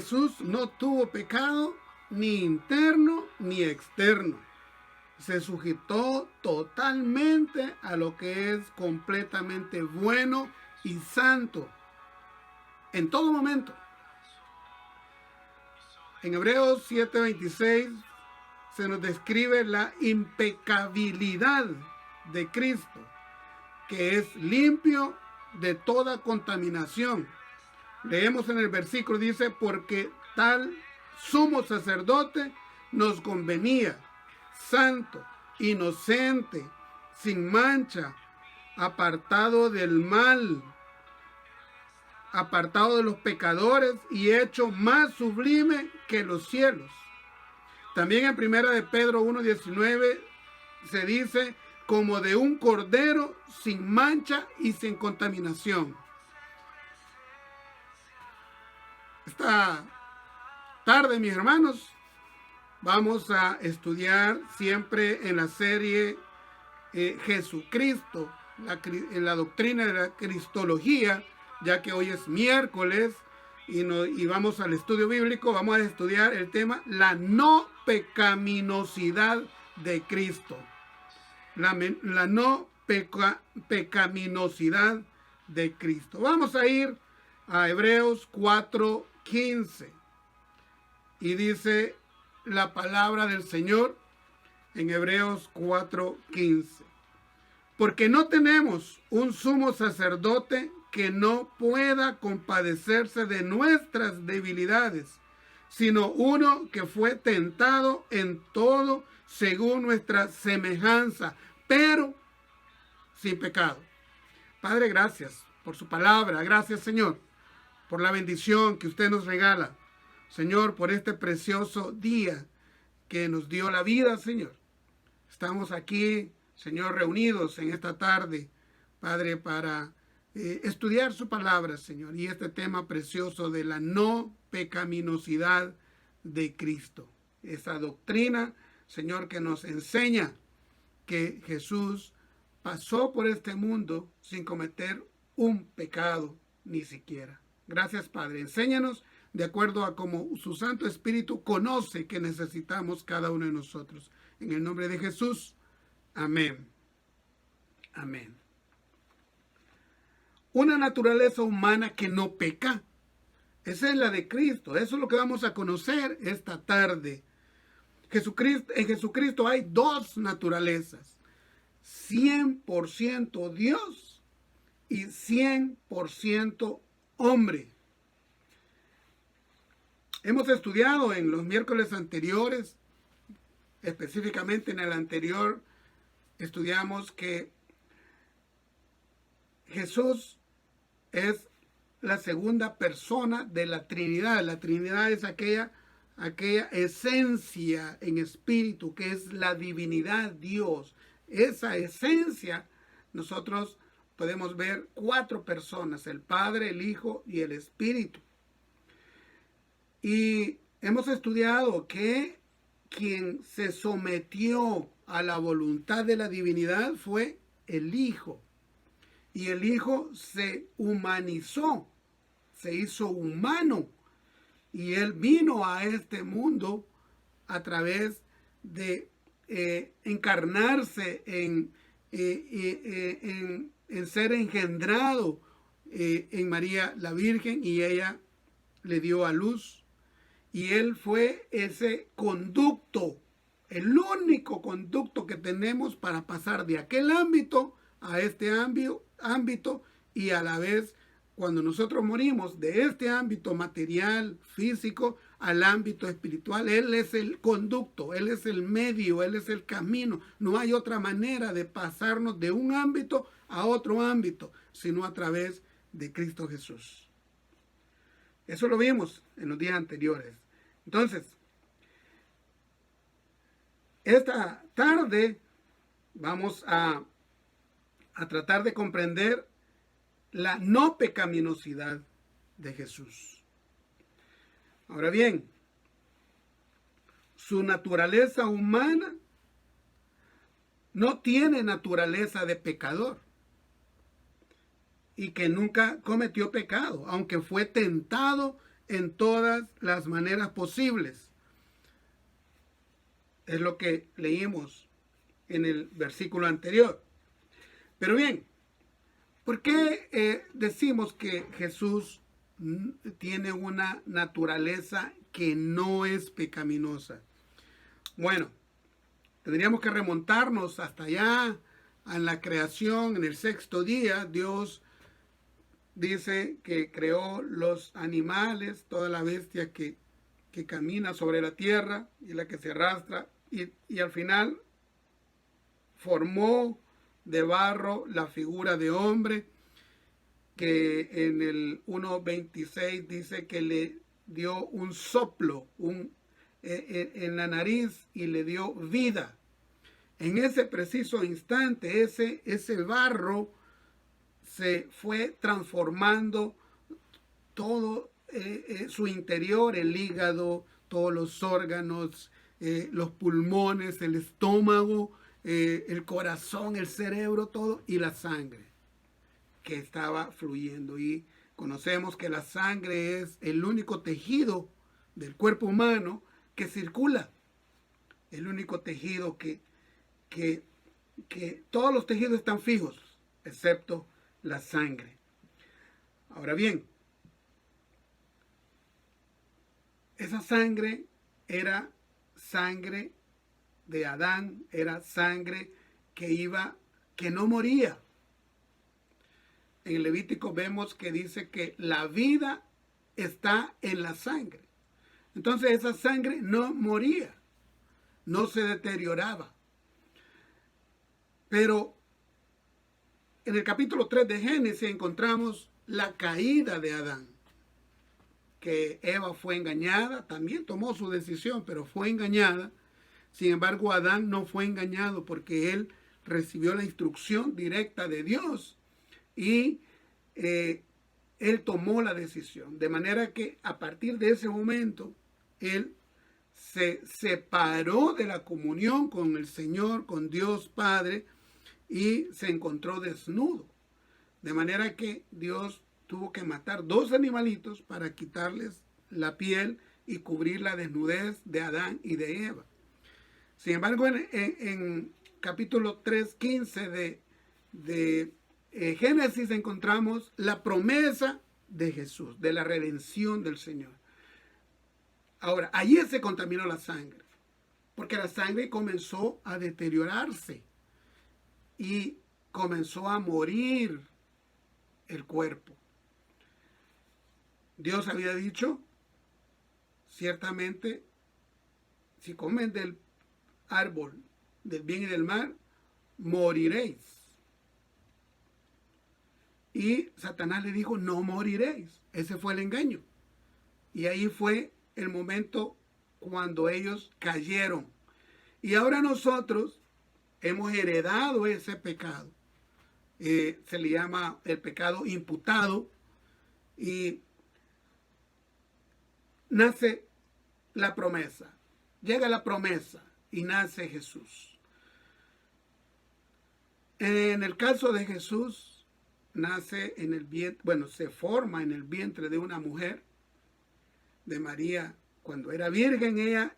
Jesús no tuvo pecado ni interno ni externo. Se sujetó totalmente a lo que es completamente bueno y santo en todo momento. En Hebreos 7:26 se nos describe la impecabilidad de Cristo, que es limpio de toda contaminación. Leemos en el versículo, dice, porque tal sumo sacerdote nos convenía, santo, inocente, sin mancha, apartado del mal, apartado de los pecadores y hecho más sublime que los cielos. También en 1 de Pedro 1:19 se dice, como de un cordero sin mancha y sin contaminación. Esta tarde, mis hermanos, vamos a estudiar siempre en la serie Jesucristo, la doctrina de la cristología, ya que hoy es miércoles y vamos al estudio bíblico. Vamos a estudiar el tema la no pecaminosidad de Cristo. La no pecaminosidad de Cristo. Vamos a ir a Hebreos 4:15 y dice la palabra del Señor en Hebreos 4:15. Porque no tenemos un sumo sacerdote que no pueda compadecerse de nuestras debilidades, sino uno que fue tentado en todo según nuestra semejanza, pero sin pecado. Padre, gracias por su palabra. Gracias, Señor, por la bendición que usted nos regala. Señor, por este precioso día que nos dio la vida, Señor. Estamos aquí, Señor, reunidos en esta tarde, Padre, para estudiar su palabra, Señor, y este tema precioso de la no pecaminosidad de Cristo. Esa doctrina, Señor, que nos enseña que Jesús pasó por este mundo sin cometer un pecado ni siquiera. Gracias, Padre. Enséñanos de acuerdo a cómo su Santo Espíritu conoce que necesitamos cada uno de nosotros. En el nombre de Jesús. Amén. Amén. Una naturaleza humana que no peca. Esa es la de Cristo. Eso es lo que vamos a conocer esta tarde. En Jesucristo hay dos naturalezas. 100% Dios y 100% hombre. Hemos estudiado en los miércoles anteriores, específicamente en el anterior, estudiamos que Jesús es la segunda persona de la Trinidad. La Trinidad es aquella esencia en espíritu que es la divinidad, Dios. Esa esencia nosotros podemos ver 4 personas, el Padre, el Hijo y el Espíritu. Y hemos estudiado que quien se sometió a la voluntad de la divinidad fue el Hijo. Y el Hijo se humanizó, se hizo humano. Y Él vino a este mundo a través de encarnarse en ser engendrado en María la Virgen, y ella le dio a luz. Y Él fue ese conducto, el único conducto que tenemos para pasar de aquel ámbito a este ámbito, y a la vez cuando nosotros morimos de este ámbito material, físico, al ámbito espiritual. Él es el conducto, Él es el medio, Él es el camino. No hay otra manera de pasarnos de un ámbito a otro ámbito, sino a través de Cristo Jesús. Eso lo vimos en los días anteriores. Entonces, esta tarde vamos a tratar de comprender la no pecaminosidad de Jesús. Ahora bien, su naturaleza humana no tiene naturaleza de pecador y que nunca cometió pecado, aunque fue tentado en todas las maneras posibles. Es lo que leímos en el versículo anterior. Pero bien, ¿por qué decimos que Jesús tiene una naturaleza que no es pecaminosa? Bueno, tendríamos que remontarnos hasta allá, en la creación, en el sexto día. Dios dice que creó los animales, toda la bestia que camina sobre la tierra y la que se arrastra, y al final formó de barro la figura de hombre, que en el 1.26 dice que le dio un soplo en la nariz y le dio vida. En ese preciso instante, ese barro se fue transformando todo su interior, el hígado, todos los órganos, los pulmones, el estómago, el corazón, el cerebro, todo, y la sangre que estaba fluyendo. Y conocemos que la sangre es el único tejido del cuerpo humano que circula, el único tejido que todos los tejidos están fijos, excepto la sangre. Ahora bien, esa sangre era sangre de Adán, era sangre que no moría. En el Levítico vemos que dice que la vida está en la sangre. Entonces esa sangre no moría, no se deterioraba. Pero en el capítulo 3 de Génesis encontramos la caída de Adán, que Eva fue engañada, también tomó su decisión, pero fue engañada. Sin embargo, Adán no fue engañado porque él recibió la instrucción directa de Dios y él tomó la decisión. De manera que a partir de ese momento, él se separó de la comunión con el Señor, con Dios Padre, y se encontró desnudo. De manera que Dios tuvo que matar 2 animalitos para quitarles la piel y cubrir la desnudez de Adán y de Eva. Sin embargo, en capítulo 3:15 de Génesis encontramos la promesa de Jesús, de la redención del Señor. Ahora, allí se contaminó la sangre, porque la sangre comenzó a deteriorarse y comenzó a morir el cuerpo. Dios había dicho, ciertamente, si comen del árbol del bien y del mal, moriréis. Y Satanás le dijo, no moriréis. Ese fue el engaño. Y ahí fue el momento cuando ellos cayeron. Y ahora nosotros hemos heredado ese pecado. Se le llama el pecado imputado. Y nace la promesa. Llega la promesa y nace Jesús. En el caso de Jesús, nace en el vientre, se forma en el vientre de una mujer, de María. Cuando era virgen, ella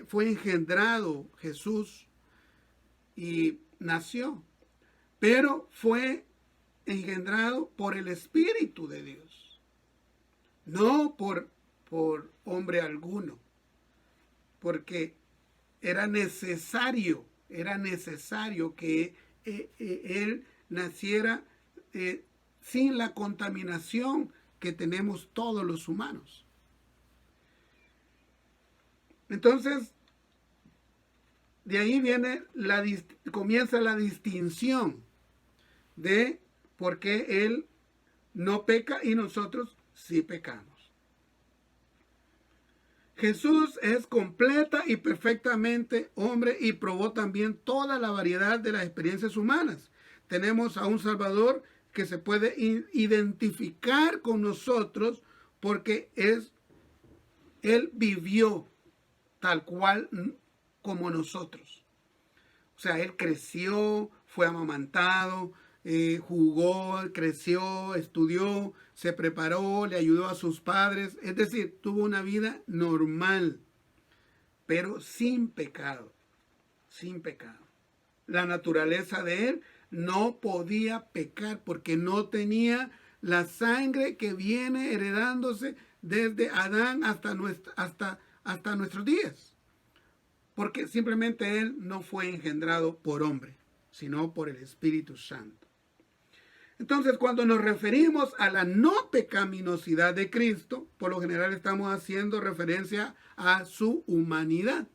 fue engendrado Jesús y nació, pero fue engendrado por el Espíritu de Dios, no por hombre alguno, porque era necesario que él naciera sin la contaminación que tenemos todos los humanos. Entonces, de ahí comienza la distinción de por qué él no peca y nosotros sí pecamos. Jesús es completa y perfectamente hombre y probó también toda la variedad de las experiencias humanas. Tenemos a un Salvador que se puede identificar con nosotros porque él vivió tal cual como nosotros. O sea, él creció, fue amamantado, jugó, creció, estudió, se preparó, le ayudó a sus padres. Es decir, tuvo una vida normal, pero sin pecado, sin pecado. La naturaleza de él no podía pecar porque no tenía la sangre que viene heredándose desde Adán hasta nuestros días. Porque simplemente él no fue engendrado por hombre, sino por el Espíritu Santo. Entonces, cuando nos referimos a la no pecaminosidad de Cristo, por lo general estamos haciendo referencia a su humanidad,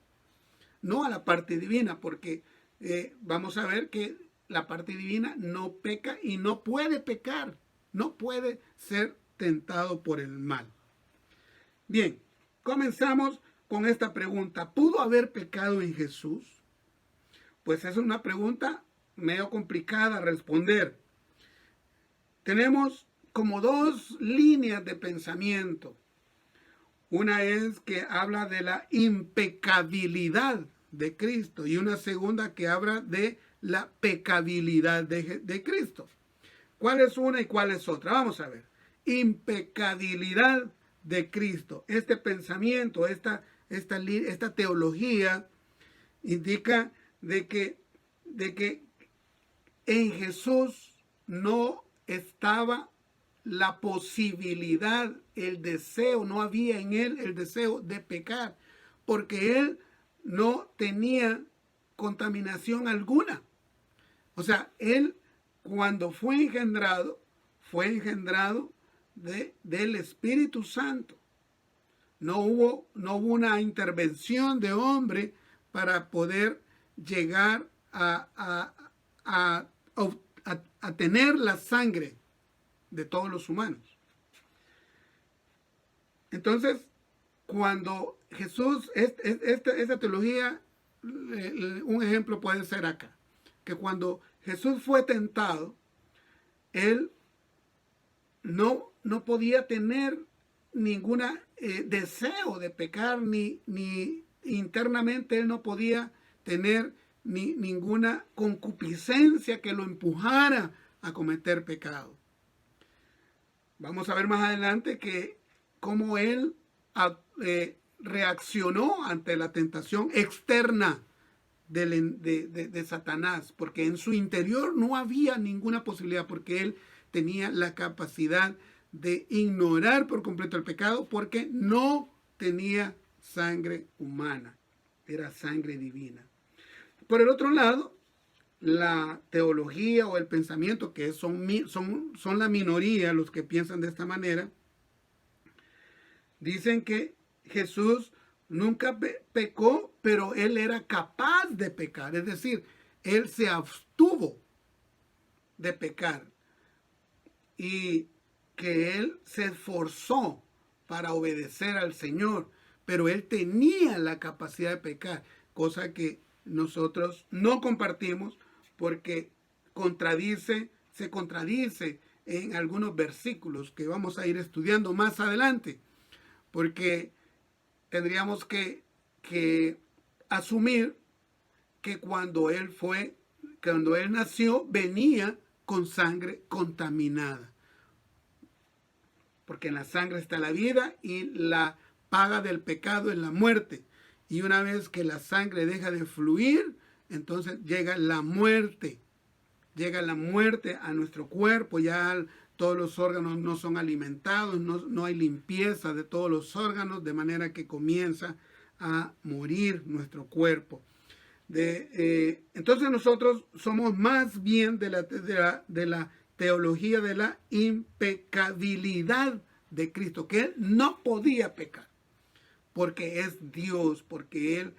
no a la parte divina, porque vamos a ver que la parte divina no peca y no puede pecar, no puede ser tentado por el mal. Bien, comenzamos con esta pregunta. ¿Pudo haber pecado en Jesús? Pues es una pregunta medio complicada a responder. Tenemos como dos líneas de pensamiento. Una es que habla de la impecabilidad de Cristo y una segunda que habla de la pecabilidad de Cristo. ¿Cuál es una y cuál es otra? Vamos a ver. Impecabilidad de Cristo. Este pensamiento, esta teología indica de que en Jesús no estaba la posibilidad, el deseo, no había en él el deseo de pecar, porque él no tenía contaminación alguna. O sea, él cuando fue engendrado del Espíritu Santo. No hubo una intervención de hombre para poder llegar a tener la sangre de todos los humanos. Entonces, cuando Jesús, esta teología, un ejemplo puede ser acá, que cuando Jesús fue tentado, él no podía tener ningún deseo de pecar, ni internamente él no podía tener ninguna concupiscencia que lo empujara a cometer pecado. Vamos a ver más adelante que cómo él reaccionó ante la tentación externa de Satanás, porque en su interior no había ninguna posibilidad, porque él tenía la capacidad de ignorar por completo el pecado, porque no tenía sangre humana, era sangre divina. Por el otro lado, la teología o el pensamiento, que son la minoría los que piensan de esta manera, dicen que Jesús nunca pecó, pero él era capaz de pecar, es decir, él se abstuvo de pecar y que él se esforzó para obedecer al Señor, pero él tenía la capacidad de pecar, cosa que nosotros no compartimos porque se contradice en algunos versículos que vamos a ir estudiando más adelante, porque tendríamos que asumir que cuando él nació, venía con sangre contaminada. Porque en la sangre está la vida y la paga del pecado es la muerte. Y una vez que la sangre deja de fluir, entonces llega la muerte. Llega la muerte a nuestro cuerpo, ya todos los órganos no son alimentados, no hay limpieza de todos los órganos, de manera que comienza a morir nuestro cuerpo. Entonces nosotros somos más bien de la teología de la impecabilidad de Cristo, que él no podía pecar, porque es Dios, porque él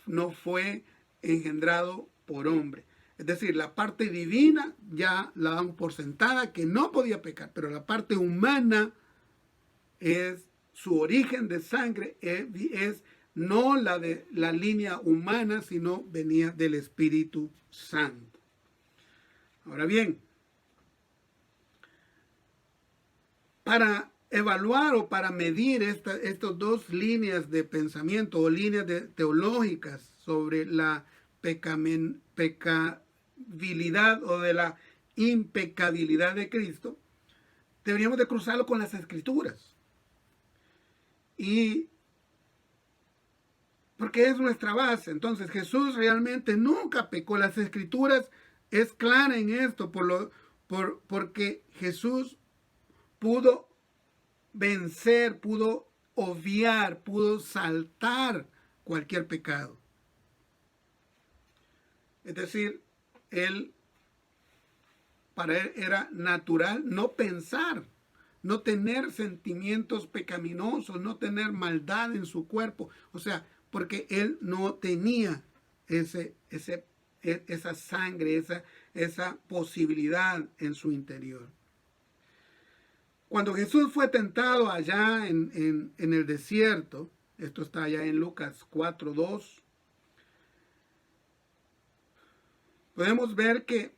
no fue engendrado por hombre. Es decir, la parte divina ya la damos por sentada, que no podía pecar, pero la parte humana es su origen de sangre, es no la de la línea humana, sino venía del Espíritu Santo. Ahora bien, para evaluar o para medir estas dos líneas de pensamiento o líneas teológicas sobre la pecabilidad o de la impecabilidad de Cristo, deberíamos de cruzarlo con las Escrituras. Y porque es nuestra base. Entonces Jesús realmente nunca pecó. Las Escrituras es clara en esto, porque Jesús pudo vencer, pudo obviar, pudo saltar cualquier pecado. Es decir, para él era natural no pensar, no tener sentimientos pecaminosos, no tener maldad en su cuerpo. O sea, porque él no tenía esa sangre, esa posibilidad en su interior. Cuando Jesús fue tentado allá en el desierto, esto está allá en Lucas 4:2, podemos ver que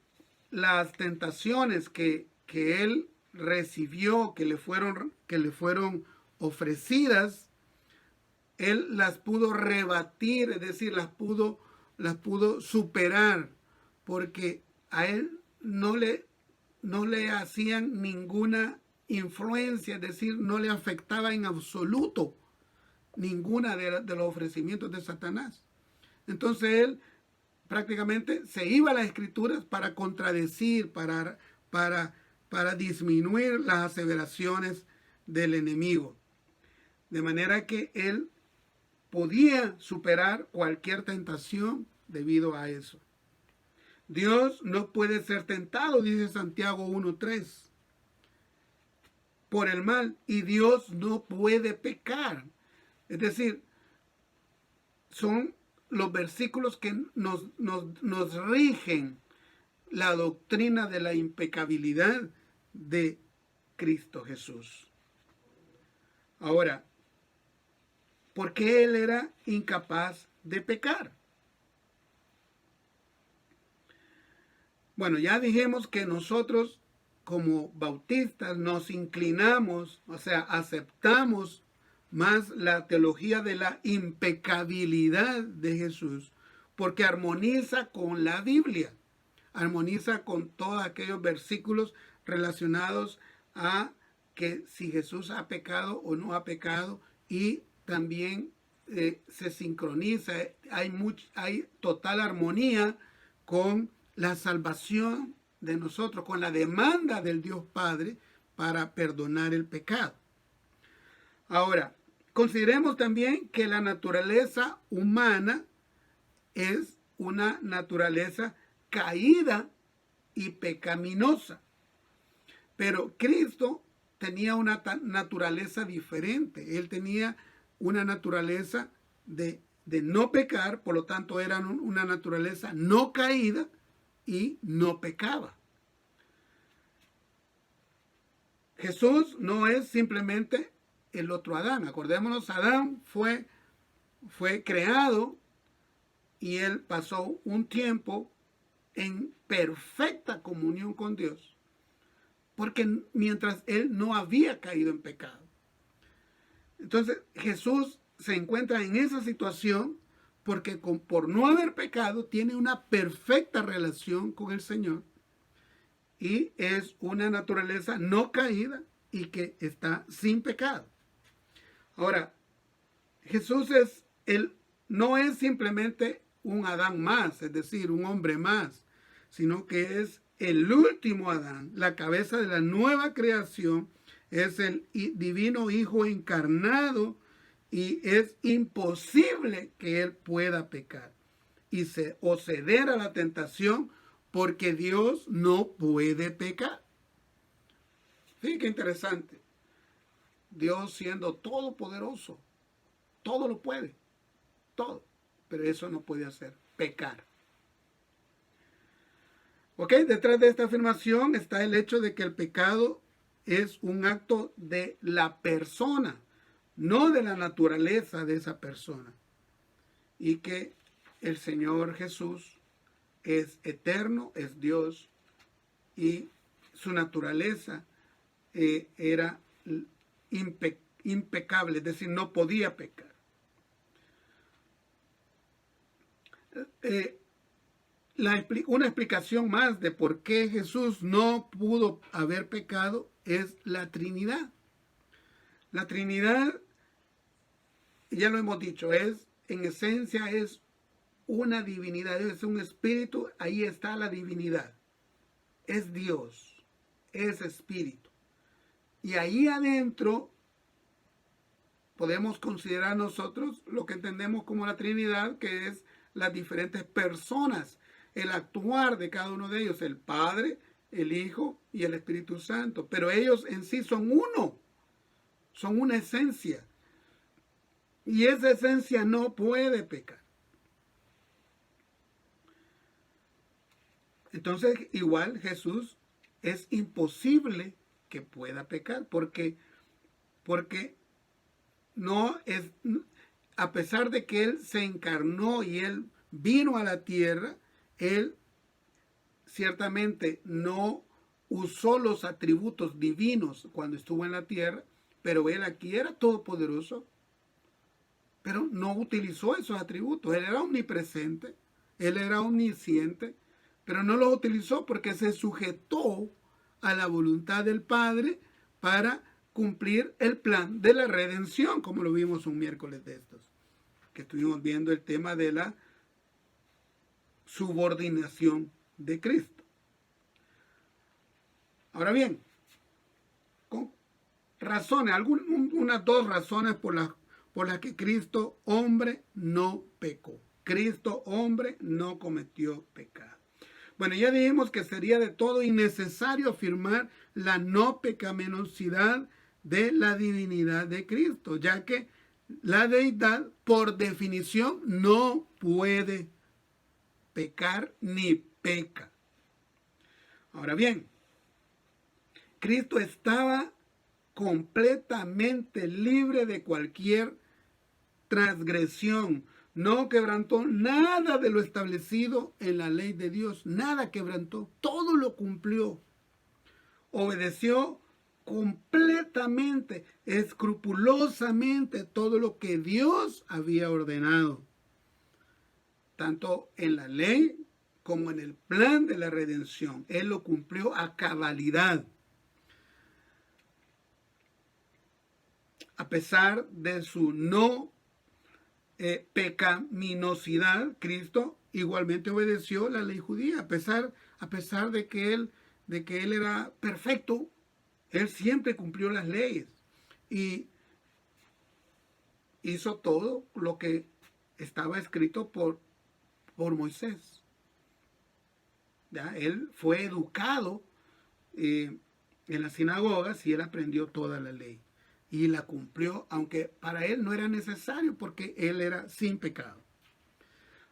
las tentaciones que él recibió, que le fueron ofrecidas, él las pudo rebatir, es decir, las pudo superar, porque a él no le hacían ninguna influencia, es decir, no le afectaba en absoluto ninguna de los ofrecimientos de Satanás. Entonces él prácticamente se iba a las Escrituras para contradecir, para disminuir las aseveraciones del enemigo. De manera que él podía superar cualquier tentación debido a eso. Dios no puede ser tentado, dice Santiago 1:3, por el mal, y Dios no puede pecar. Es decir, son los versículos que nos rigen la doctrina de la impecabilidad de Cristo Jesús. Ahora, ¿por qué él era incapaz de pecar? Bueno, ya dijimos que nosotros como bautistas nos inclinamos, o sea, aceptamos más la teología de la impecabilidad de Jesús, porque armoniza con la Biblia, armoniza con todos aquellos versículos relacionados a que si Jesús ha pecado o no ha pecado, y también se sincroniza, hay total armonía con la salvación de nosotros, con la demanda del Dios Padre para perdonar el pecado. Ahora, consideremos también que la naturaleza humana es una naturaleza caída y pecaminosa. Pero Cristo tenía una naturaleza diferente. Él tenía una naturaleza de no pecar, por lo tanto era una naturaleza no caída y no pecaba. Jesús no es simplemente el otro Adán. Acordémonos, Adán fue creado y él pasó un tiempo en perfecta comunión con Dios, porque mientras él no había caído en pecado. Entonces Jesús se encuentra en esa situación porque por no haber pecado tiene una perfecta relación con el Señor y es una naturaleza no caída y que está sin pecado. Ahora, Jesús no es simplemente un Adán más, es decir, un hombre más, sino que es el último Adán, la cabeza de la nueva creación, es el divino Hijo encarnado y es imposible que él pueda pecar o ceder a la tentación, porque Dios no puede pecar. Sí, qué interesante. Dios siendo todopoderoso, todo lo puede, todo, pero eso no puede hacer, pecar. Ok, detrás de esta afirmación está el hecho de que el pecado es un acto de la persona, no de la naturaleza de esa persona. Y que el Señor Jesús es eterno, es Dios, y su naturaleza era impecable, es decir, no podía pecar. una explicación más de por qué Jesús no pudo haber pecado es la Trinidad. La Trinidad, ya lo hemos dicho, en esencia es una divinidad, es un espíritu, ahí está la divinidad. Es Dios, es espíritu. Y ahí adentro podemos considerar nosotros lo que entendemos como la Trinidad, que es las diferentes personas, el actuar de cada uno de ellos, el Padre, el Hijo y el Espíritu Santo. Pero ellos en sí son uno, son una esencia. Y esa esencia no puede pecar. Entonces, igual Jesús es imposible que pueda pecar, porque no es, a pesar de que Él se encarnó y Él vino a la tierra, Él ciertamente no usó los atributos divinos cuando estuvo en la tierra, pero Él aquí era todopoderoso, pero no utilizó esos atributos. Él era omnipresente, Él era omnisciente, pero no los utilizó porque se sujetó a la voluntad del Padre para cumplir el plan de la redención, como lo vimos un miércoles de estos, que estuvimos viendo el tema de la subordinación de Cristo. Ahora bien, con razones, unas dos razones por las que Cristo hombre no pecó. Cristo hombre no cometió pecado. Bueno, ya dijimos que sería de todo innecesario afirmar la no pecaminosidad de la divinidad de Cristo, ya que la deidad, por definición, no puede pecar ni peca. Ahora bien, Cristo estaba completamente libre de cualquier transgresión. No quebrantó nada de lo establecido en la ley de Dios. Nada quebrantó. Todo lo cumplió. Obedeció completamente, escrupulosamente todo lo que Dios había ordenado. Tanto en la ley como en el plan de la redención. Él lo cumplió a cabalidad. A pesar de su no pecaminosidad, Cristo igualmente obedeció la ley judía, a pesar de que él era perfecto. Él siempre cumplió las leyes y hizo todo lo que estaba escrito por Moisés. ¿Ya? Él fue educado en las sinagogas y él aprendió toda la ley y la cumplió, aunque para él no era necesario porque él era sin pecado.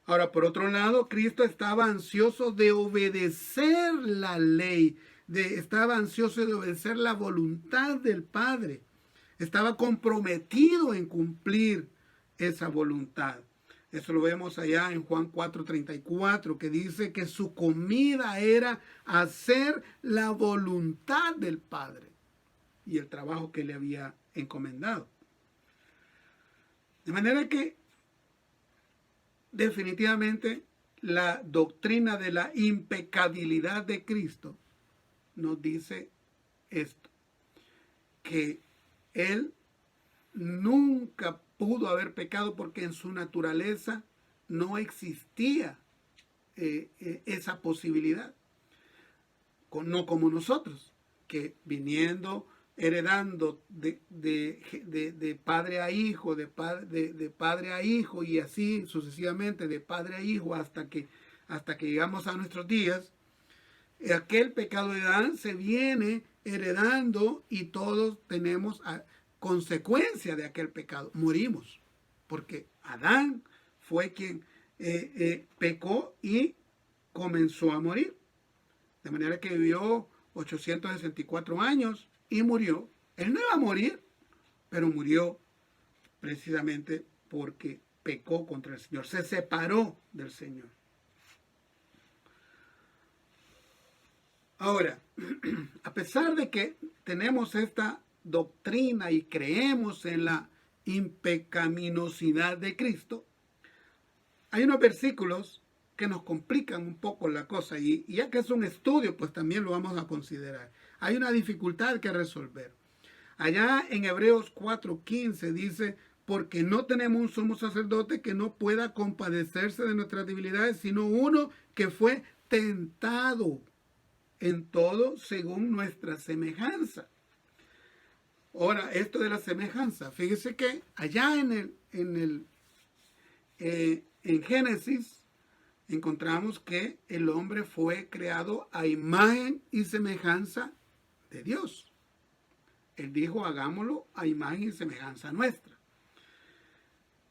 Ahora, por otro lado, Cristo estaba ansioso de obedecer la ley, estaba ansioso de obedecer la voluntad del Padre. Estaba comprometido en cumplir esa voluntad. Eso lo vemos allá en Juan 4:34, que dice que su comida era hacer la voluntad del Padre y el trabajo que le había encomendado. De manera que definitivamente la doctrina de la impecabilidad de Cristo nos dice esto, que Él nunca pudo haber pecado porque en su naturaleza no existía esa posibilidad. No como nosotros, que viniendo, heredando de padre a hijo, de padre a hijo y así sucesivamente, de padre a hijo hasta que llegamos a nuestros días, aquel pecado de Adán se viene heredando y todos tenemos consecuencia de aquel pecado. Morimos, porque Adán fue quien pecó y comenzó a morir. De manera que vivió 864 años y murió. Él no iba a morir, pero murió precisamente porque pecó contra el Señor. Se separó del Señor. Ahora, a pesar de que tenemos esta doctrina y creemos en la impecaminosidad de Cristo, hay unos versículos que nos complican un poco la cosa. Y ya que es un estudio, pues también lo vamos a considerar. Hay una dificultad que resolver. Allá en Hebreos 4:15 dice, porque no tenemos un sumo sacerdote que no pueda compadecerse de nuestras debilidades, sino uno que fue tentado en todo según nuestra semejanza. Ahora, esto de la semejanza, fíjese que allá en Génesis encontramos que el hombre fue creado a imagen y semejanza de Dios. Él dijo, hagámoslo a imagen y semejanza nuestra.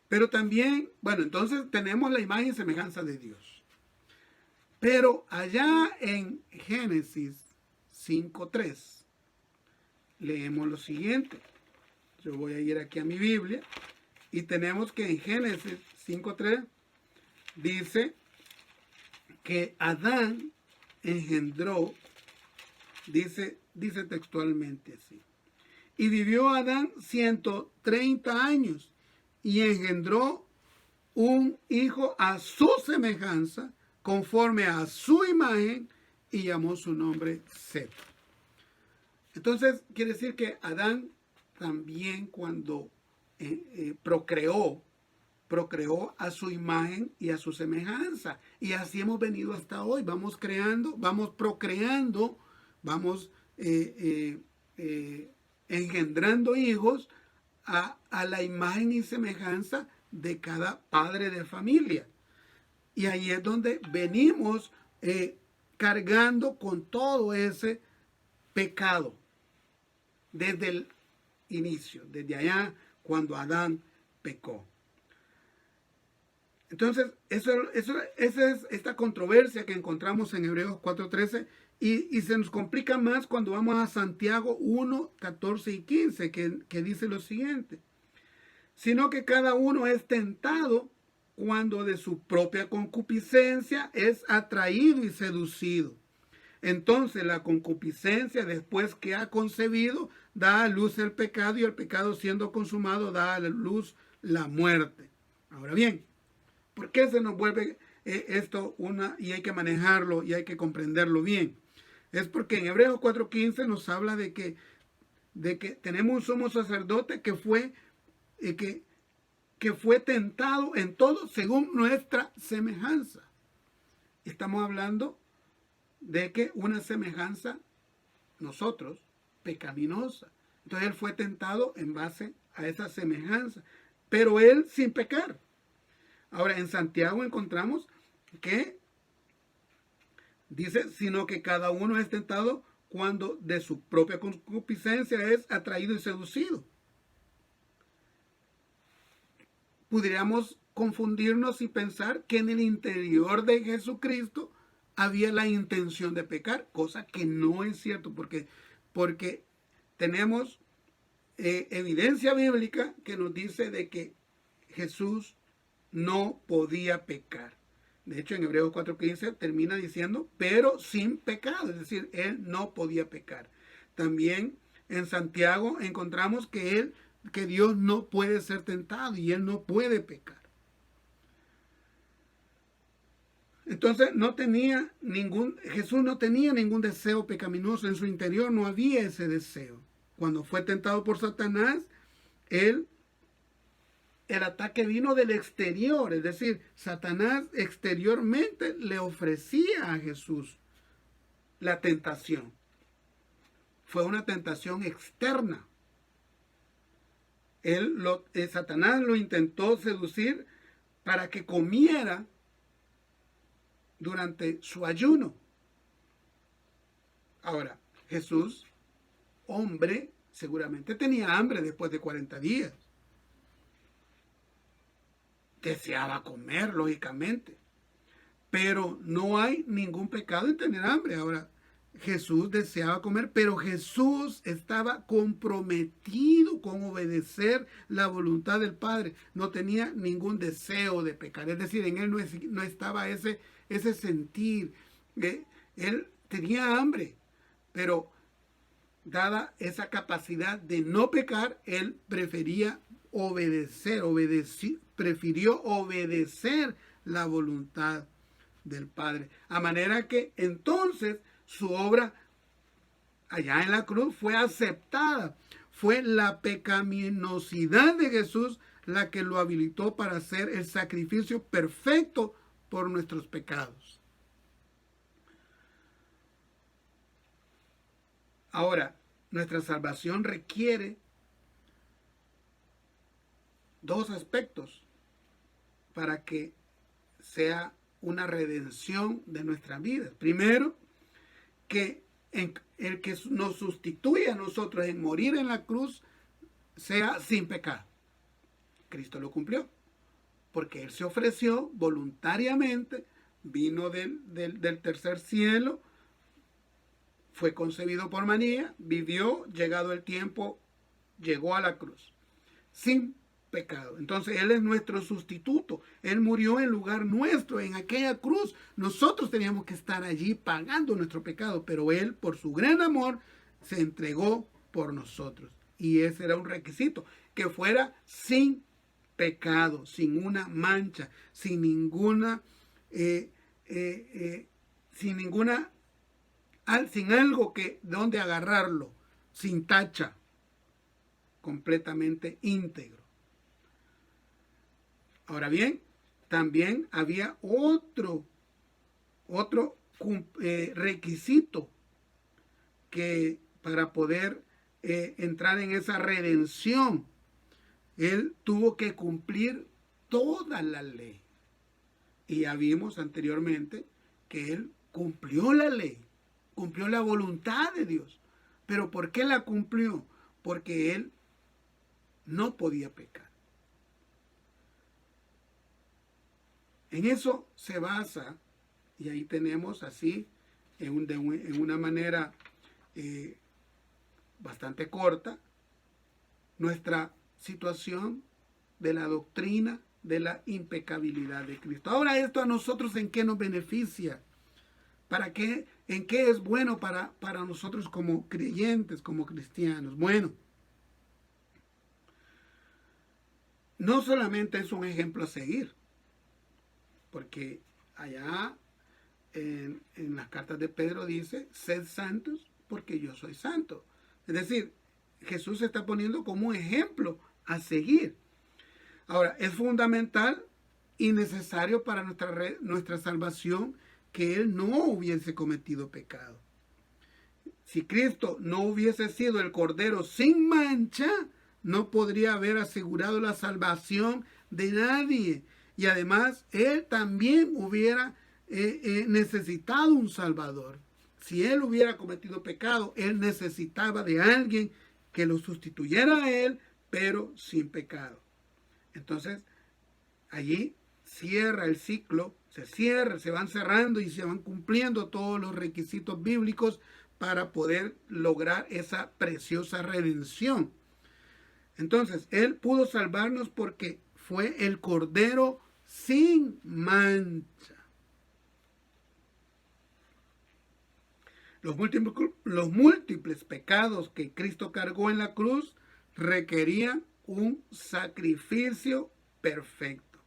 Pero también, bueno, entonces tenemos la imagen y semejanza de Dios. Pero allá en Génesis 5:3 leemos lo siguiente. Yo voy a ir aquí a mi Biblia y tenemos que en Génesis 5:3 dice que Adán engendró, dice textualmente así. Y vivió Adán 130 años y engendró un hijo a su semejanza, conforme a su imagen, y llamó su nombre Set. Entonces, quiere decir que Adán también cuando procreó a su imagen y a su semejanza. Y así hemos venido hasta hoy. Vamos creando, vamos procreando, vamos engendrando hijos a la imagen y semejanza de cada padre de familia. Y ahí es donde venimos cargando con todo ese pecado desde el inicio, desde allá cuando Adán pecó. Entonces, esa es esta controversia que encontramos en Hebreos 4:13 y se nos complica más cuando vamos a Santiago 1:14 y 15, que dice lo siguiente. Sino que cada uno es tentado cuando de su propia concupiscencia es atraído y seducido. Entonces la concupiscencia, después que ha concebido, da a luz el pecado, y el pecado siendo consumado da a luz la muerte. Ahora bien, ¿por qué se nos vuelve esto y hay que manejarlo y hay que comprenderlo bien? Es porque en Hebreos 4:15 nos habla de que tenemos un sumo sacerdote que fue tentado en todo según nuestra semejanza. Estamos hablando de que una semejanza, nosotros, pecaminosa. Entonces él fue tentado en base a esa semejanza, pero él sin pecar. Ahora en Santiago encontramos que dice, sino que cada uno es tentado cuando de su propia concupiscencia es atraído y seducido. Podríamos confundirnos y pensar que en el interior de Jesucristo había la intención de pecar, cosa que no es cierto, porque tenemos evidencia bíblica que nos dice de que Jesús no podía pecar. De hecho, en Hebreos 4:15 termina diciendo, pero sin pecado, es decir, él no podía pecar. También en Santiago encontramos que Dios no puede ser tentado y él no puede pecar. Entonces Jesús no tenía ningún deseo pecaminoso en su interior, no había ese deseo. Cuando fue tentado por Satanás, el ataque vino del exterior, es decir, Satanás exteriormente le ofrecía a Jesús la tentación. Fue una tentación externa. Satanás lo intentó seducir para que comiera durante su ayuno. Ahora, Jesús, hombre, seguramente tenía hambre después de 40 días. Deseaba comer, lógicamente. Pero no hay ningún pecado en tener hambre. Ahora, Jesús deseaba comer, pero Jesús estaba comprometido con obedecer la voluntad del Padre. No tenía ningún deseo de pecar. Es decir, en él no estaba ese sentir. Él tenía hambre, pero dada esa capacidad de no pecar, él prefirió obedecer la voluntad del Padre. A manera que entonces su obra allá en la cruz fue aceptada. Fue la pecaminosidad de Jesús la que lo habilitó para hacer el sacrificio perfecto por nuestros pecados. Ahora, nuestra salvación requiere dos aspectos para que sea una redención de nuestra vida. Primero, que el que nos sustituye a nosotros en morir en la cruz sea sin pecado. Cristo lo cumplió, porque Él se ofreció voluntariamente, vino del tercer cielo, fue concebido por María, vivió, llegado el tiempo, llegó a la cruz, sin pecado. Entonces Él es nuestro sustituto. Él murió en lugar nuestro en aquella cruz. Nosotros teníamos que estar allí pagando nuestro pecado, pero Él, por su gran amor, se entregó por nosotros. Y ese era un requisito, que fuera sin pecado, sin una mancha, sin algo que donde agarrarlo, sin tacha, completamente íntegro. Ahora bien, también había otro requisito que para poder entrar en esa redención, Él tuvo que cumplir toda la ley. Y ya vimos anteriormente que Él cumplió la ley, cumplió la voluntad de Dios. ¿Pero por qué la cumplió? Porque Él no podía pecar. En eso se basa, y ahí tenemos así, en una manera bastante corta, nuestra situación de la doctrina de la impecabilidad de Cristo. Ahora, esto a nosotros, ¿en qué nos beneficia? ¿Para qué? ¿En qué es bueno para nosotros como creyentes, como cristianos? Bueno, no solamente es un ejemplo a seguir, porque allá en las cartas de Pedro dice, sed santos porque yo soy santo. Es decir, Jesús se está poniendo como un ejemplo a seguir. Ahora, es fundamental y necesario para nuestra salvación que Él no hubiese cometido pecado. Si Cristo no hubiese sido el Cordero sin mancha, no podría haber asegurado la salvación de nadie. Y además, Él también hubiera necesitado un Salvador. Si Él hubiera cometido pecado, Él necesitaba de alguien que lo sustituyera a Él, pero sin pecado. Entonces, allí cierra el ciclo, se van cerrando y se van cumpliendo todos los requisitos bíblicos para poder lograr esa preciosa redención. Entonces, Él pudo salvarnos porque fue el Cordero sin mancha. Los múltiples pecados que Cristo cargó en la cruz requerían un sacrificio perfecto.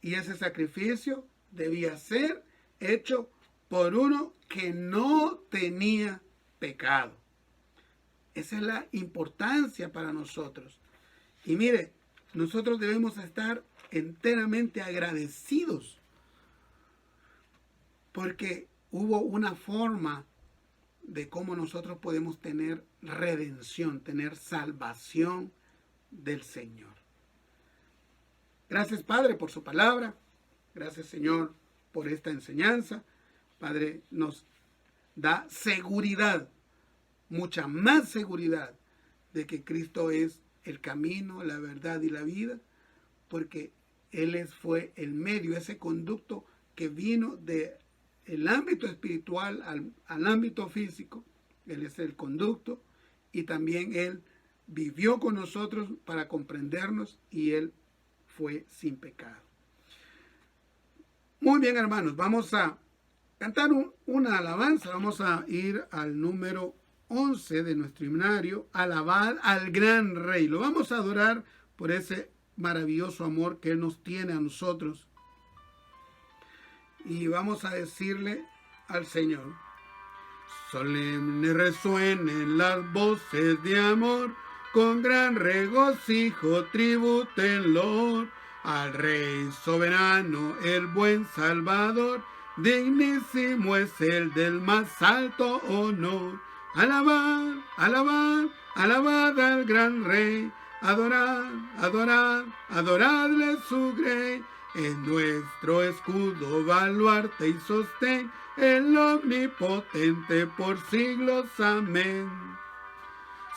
Y ese sacrificio debía ser hecho por uno que no tenía pecado. Esa es la importancia para nosotros. Y mire, nosotros debemos estar enteramente agradecidos porque hubo una forma de cómo nosotros podemos tener redención, tener salvación del Señor. Gracias, Padre, por su palabra. Gracias, Señor, por esta enseñanza. Padre, nos da seguridad, mucha más seguridad de que Cristo es el camino, la verdad y la vida, porque Él fue el medio, ese conducto que vino del ámbito espiritual al ámbito físico. Él es el conducto y también Él vivió con nosotros para comprendernos y Él fue sin pecado. Muy bien, hermanos, vamos a cantar una alabanza. Vamos a ir al número 11 de nuestro himnario, Alabad al gran Rey. Lo vamos a adorar por ese maravilloso amor que Él nos tiene a nosotros. Y vamos a decirle al Señor: solemne resuenen las voces de amor, con gran regocijo tribútenlo al Rey soberano, el buen Salvador. Dignísimo es el del más alto honor. Alabad, alabad, alabad al gran Rey. Adorad, adorad, adoradle su grey. Es nuestro escudo, baluarte y sostén, el omnipotente por siglos. Amén.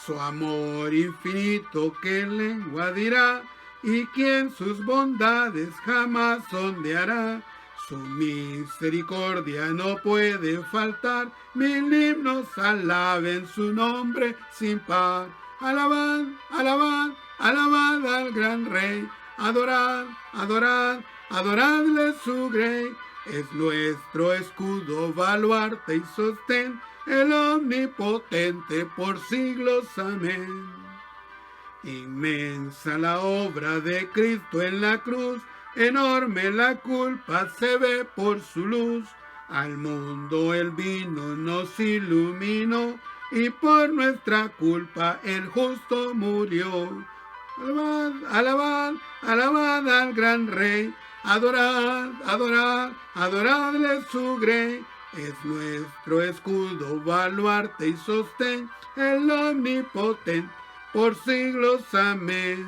Su amor infinito, ¿qué lengua dirá? Y quien sus bondades jamás sondeará. Su misericordia no puede faltar, mil himnos alaben su nombre sin par. Alabad, alabad, alabad al gran Rey. Adorad, adorad, adoradle su grey. Es nuestro escudo, baluarte y sostén, el omnipotente por siglos. Amén. Inmensa la obra de Cristo en la cruz, enorme la culpa se ve por su luz. Al mundo el vino nos iluminó, y por nuestra culpa el justo murió. Alabad, alabad, alabad al gran Rey. Adorad, adorad, adoradle su grey. Es nuestro escudo, baluarte y sostén, el omnipotente por siglos. Amén.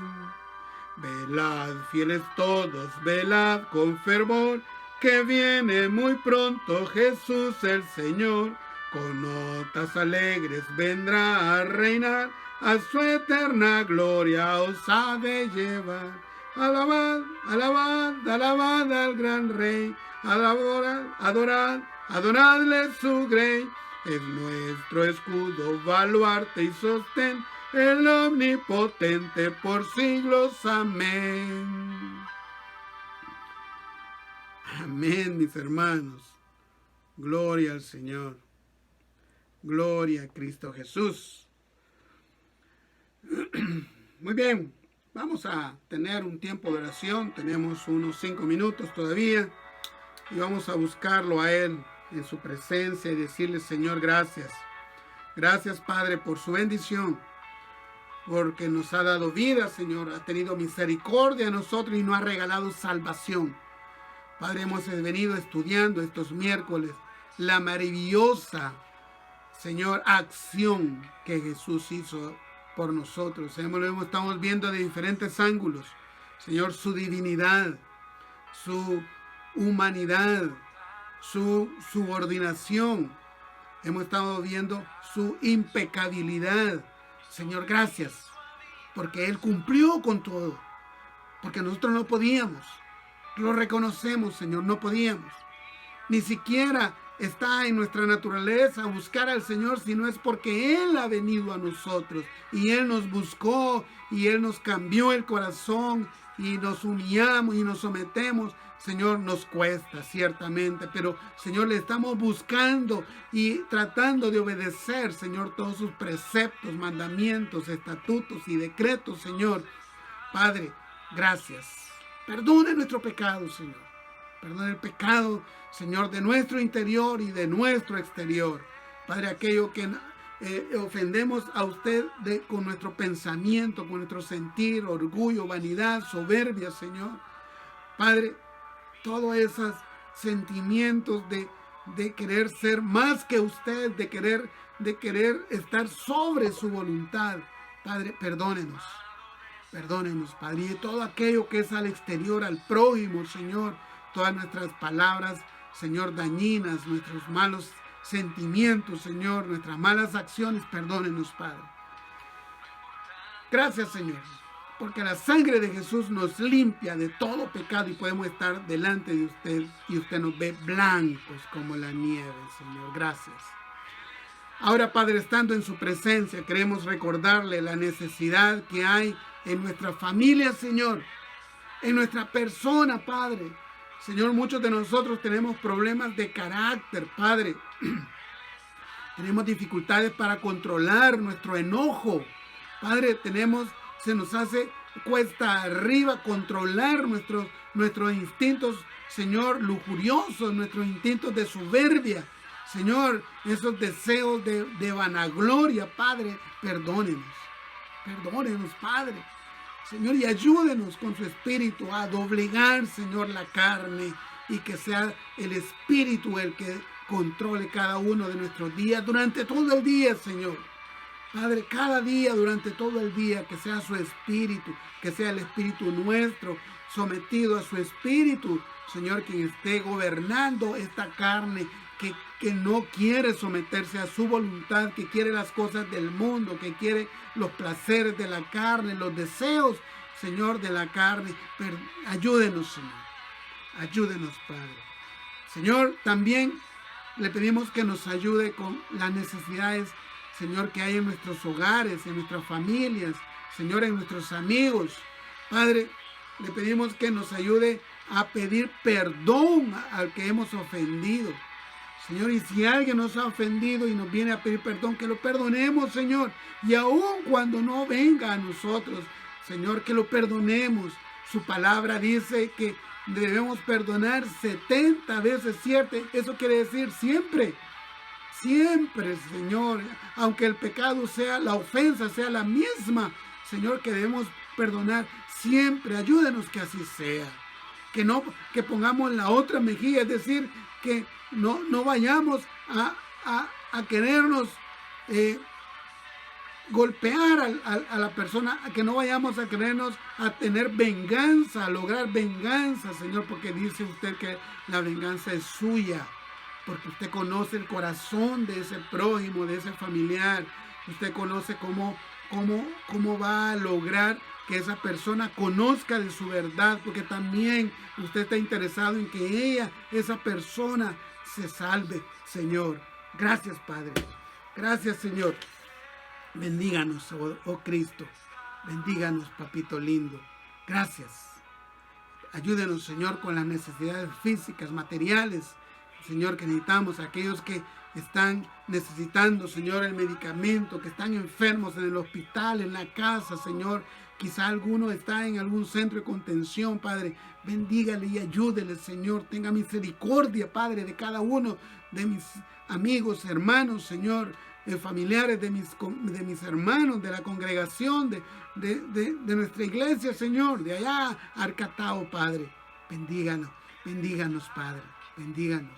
Velad, fieles todos, velad con fervor, que viene muy pronto Jesús el Señor. Con notas alegres vendrá a reinar, a su eterna gloria os ha de llevar. Alabad, alabad, alabad al gran Rey. Adorad, adorad, adoradle su grey. Es nuestro escudo, baluarte y sostén, el omnipotente por siglos. Amén. Amén, mis hermanos. Gloria al Señor. Gloria a Cristo Jesús. Muy bien, vamos a tener un tiempo de oración. Tenemos unos 5 minutos todavía. Y vamos a buscarlo a Él en su presencia y decirle: Señor, gracias. Gracias, Padre, por su bendición, porque nos ha dado vida, Señor. Ha tenido misericordia a nosotros y nos ha regalado salvación. Padre, hemos venido estudiando estos miércoles la maravillosa, Señor, acción que Jesús hizo por nosotros. Estamos viendo de diferentes ángulos, Señor, su divinidad, su humanidad, su subordinación. Hemos estado viendo su impecabilidad. Señor, gracias, porque Él cumplió con todo, porque nosotros no podíamos. Lo reconocemos, Señor, no podíamos. Ni siquiera está en nuestra naturaleza buscar al Señor, si no es porque Él ha venido a nosotros y Él nos buscó y Él nos cambió el corazón y nos humillamos y nos sometemos. Señor, nos cuesta ciertamente, pero Señor, le estamos buscando y tratando de obedecer, Señor, todos sus preceptos, mandamientos, estatutos y decretos, Señor. Padre, gracias. Perdone nuestro pecado, Señor. Perdone el pecado, Señor, de nuestro interior y de nuestro exterior. Padre, aquello que ofendemos a usted con nuestro pensamiento, con nuestro sentir, orgullo, vanidad, soberbia, Señor. Padre, todos esos sentimientos de querer ser más que usted, de querer estar sobre su voluntad. Padre, perdónenos. Perdónenos, Padre, y todo aquello que es al exterior, al prójimo, Señor, todas nuestras palabras, Señor, dañinas, nuestros malos sentimientos, Señor, nuestras malas acciones, perdónenos, Padre. Gracias, Señor, porque la sangre de Jesús nos limpia de todo pecado y podemos estar delante de usted y usted nos ve blancos como la nieve, Señor. Gracias. Ahora, Padre, estando en su presencia, queremos recordarle la necesidad que hay en nuestra familia, Señor, en nuestra persona, Padre. Señor, muchos de nosotros tenemos problemas de carácter, Padre. Tenemos dificultades para controlar nuestro enojo. Padre, se nos hace cuesta arriba controlar nuestros instintos, Señor, lujuriosos, nuestros instintos de soberbia. Señor, esos deseos de vanagloria, Padre, perdónenos. Perdónenos, Padre. Señor, y ayúdenos con su espíritu a doblegar, Señor, la carne, y que sea el espíritu el que controle cada uno de nuestros días durante todo el día, Señor. Padre, cada día, durante todo el día, que sea su espíritu, que sea el espíritu nuestro, sometido a su espíritu, Señor, quien esté gobernando esta carne, que no quiere someterse a su voluntad, que quiere las cosas del mundo, que quiere los placeres de la carne, los deseos, Señor, de la carne. Pero ayúdenos, Señor. Ayúdenos, Padre. Señor, también le pedimos que nos ayude con las necesidades, Señor, que hay en nuestros hogares, en nuestras familias, Señor, en nuestros amigos. Padre, le pedimos que nos ayude a pedir perdón al que hemos ofendido. Señor, y si alguien nos ha ofendido y nos viene a pedir perdón, que lo perdonemos, Señor. Y aun cuando no venga a nosotros, Señor, que lo perdonemos. Su palabra dice que debemos perdonar 70 veces 7. Eso quiere decir siempre. Siempre, Señor. Aunque el pecado sea, la ofensa sea la misma, Señor, que debemos perdonar siempre. Ayúdenos que así sea. Que pongamos la otra mejilla, es decir, que no vayamos a querernos golpear a la persona, que no vayamos a querernos a tener venganza, a lograr venganza, Señor, porque dice usted que la venganza es suya, porque usted conoce el corazón de ese prójimo, de ese familiar. Usted conoce cómo va a lograr que esa persona conozca de su verdad, porque también usted está interesado en que esa persona se salve, Señor. Gracias, Padre. Gracias, Señor. Bendíganos, oh Cristo. Bendíganos, Papito lindo. Gracias. Ayúdenos, Señor, con las necesidades físicas, materiales, Señor, que necesitamos. Aquellos que están necesitando, Señor, el medicamento, que están enfermos en el hospital, en la casa, Señor. Quizá alguno está en algún centro de contención, Padre. Bendígale y ayúdele, Señor. Tenga misericordia, Padre, de cada uno de mis amigos, hermanos, Señor, familiares de mis hermanos, de la congregación, de nuestra iglesia, Señor, de allá, Arcatao, Padre. Bendíganos, Padre. Bendíganos.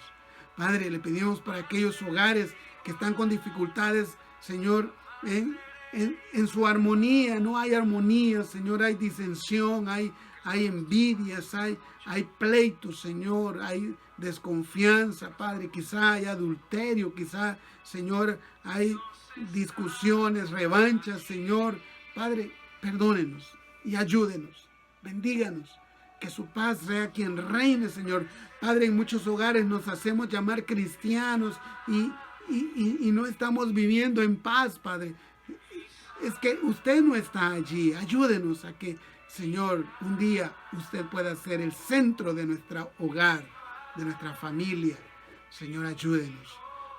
Padre, le pedimos para aquellos hogares que están con dificultades, Señor, en su armonía. No hay armonía, Señor, hay disensión, hay envidias, hay pleitos, Señor, hay desconfianza, Padre. Quizá hay adulterio, quizá, Señor, hay discusiones, revanchas, Señor. Padre, perdónenos y ayúdenos, bendíganos. Que su paz sea quien reine, Señor. Padre, en muchos hogares nos hacemos llamar cristianos y no estamos viviendo en paz, Padre. Es que usted no está allí. Ayúdenos a que, Señor, un día usted pueda ser el centro de nuestro hogar, de nuestra familia. Señor, ayúdenos.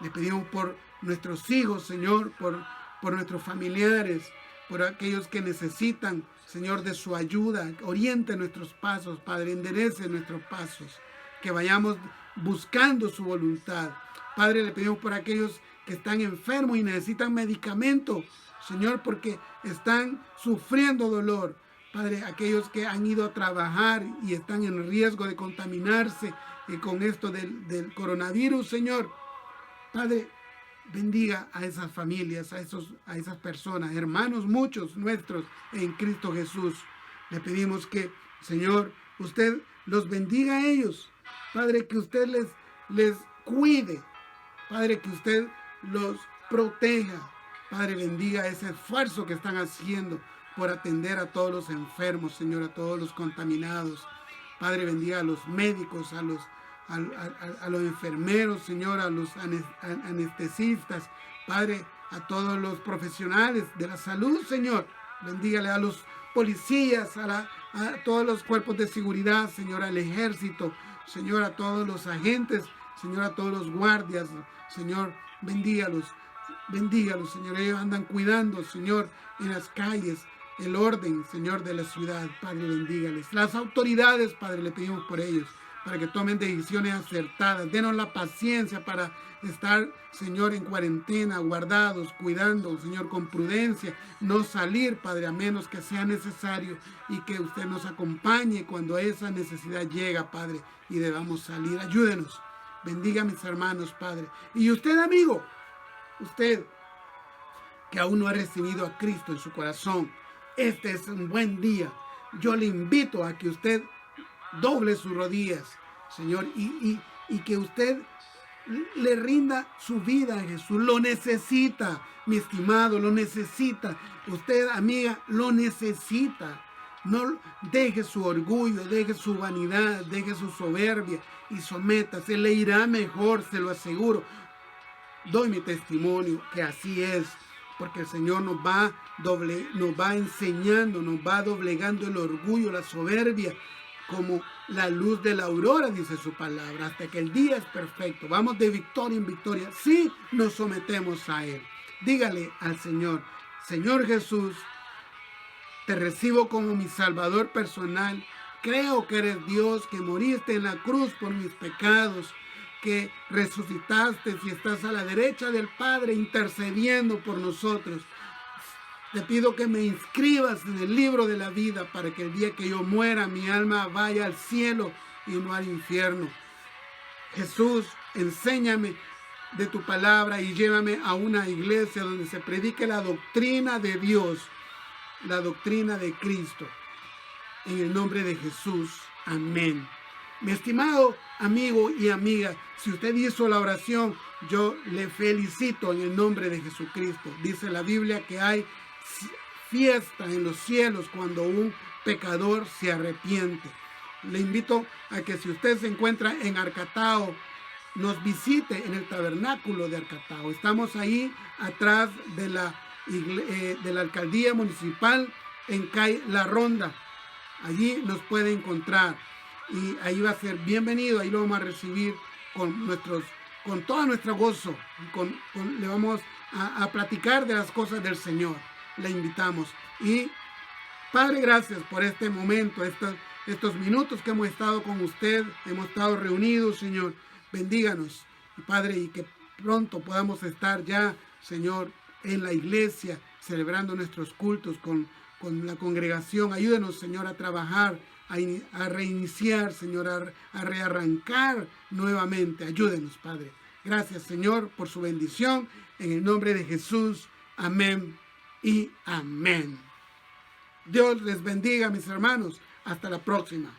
Le pedimos por nuestros hijos, Señor, por nuestros familiares, por aquellos que necesitan, Señor, de su ayuda. Oriente nuestros pasos, Padre, enderece nuestros pasos, que vayamos buscando su voluntad. Padre, le pedimos por aquellos que están enfermos y necesitan medicamento, Señor, porque están sufriendo dolor. Padre, aquellos que han ido a trabajar y están en riesgo de contaminarse con esto del coronavirus, Señor. Padre, bendiga a esas familias, a esas personas, hermanos muchos nuestros en Cristo Jesús. Le pedimos que, Señor, usted los bendiga a ellos. Padre, que usted les cuide. Padre, que usted los proteja. Padre, bendiga ese esfuerzo que están haciendo por atender a todos los enfermos, Señor, a todos los contaminados. Padre, bendiga a los médicos, a los enfermeros, Señor, a los anestesistas, Padre, a todos los profesionales de la salud, Señor. Bendígale a los policías, a todos los cuerpos de seguridad, Señor, al ejército, Señor, a todos los agentes, Señor, a todos los guardias, Señor, bendígalos, Señor. Ellos andan cuidando, Señor, en las calles, el orden, Señor, de la ciudad. Padre, bendígales. Las autoridades, Padre, le pedimos por ellos, para que tomen decisiones acertadas. Denos la paciencia para estar, Señor, en cuarentena, guardados, cuidando, Señor, con prudencia. No salir, Padre, a menos que sea necesario, y que usted nos acompañe cuando esa necesidad llega, Padre, y debamos salir. Ayúdenos. Bendiga a mis hermanos, Padre. Y usted, amigo, usted que aún no ha recibido a Cristo en su corazón, este es un buen día. Yo le invito a que usted doble sus rodillas, Señor, y que usted le rinda su vida a Jesús. Lo necesita, mi estimado, lo necesita. Usted, amiga, lo necesita. No deje su orgullo, deje su vanidad, deje su soberbia y sométase. Le irá mejor, se lo aseguro. Doy mi testimonio que así es, porque el Señor nos va enseñando, nos va doblegando el orgullo, la soberbia, como la luz de la aurora, dice su palabra, hasta que el día es perfecto. Vamos de victoria en victoria si nos sometemos a Él. Dígale al Señor: Señor Jesús, te recibo como mi Salvador personal. Creo que eres Dios, que moriste en la cruz por mis pecados, que resucitaste y estás a la derecha del Padre intercediendo por nosotros. Te pido que me inscribas en el libro de la vida, para que el día que yo muera mi alma vaya al cielo y no al infierno. Jesús, enséñame de tu palabra y llévame a una iglesia donde se predique la doctrina de Dios, la doctrina de Cristo. En el nombre de Jesús. Amén. Mi estimado amigo y amiga, si usted hizo la oración, yo le felicito en el nombre de Jesucristo. Dice la Biblia que hay fiesta en los cielos cuando un pecador se arrepiente. Le invito a que, si usted se encuentra en Arcatao, nos visite en el tabernáculo de Arcatao. Estamos ahí atrás de la alcaldía municipal en calle La Ronda. Allí nos puede encontrar y ahí va a ser bienvenido. Ahí lo vamos a recibir con toda nuestra gozo. Le vamos a platicar de las cosas del Señor. Le invitamos. Y Padre, gracias por este momento, estos minutos que hemos estado con usted, hemos estado reunidos, Señor. Bendíganos, Padre, y que pronto podamos estar ya, Señor, en la iglesia, celebrando nuestros cultos con la congregación. Ayúdenos, Señor, a trabajar, a reiniciar, Señor, a rearrancar nuevamente. Ayúdenos, Padre. Gracias, Señor, por su bendición. En el nombre de Jesús. Amén y amén. Dios les bendiga, mis hermanos. Hasta la próxima.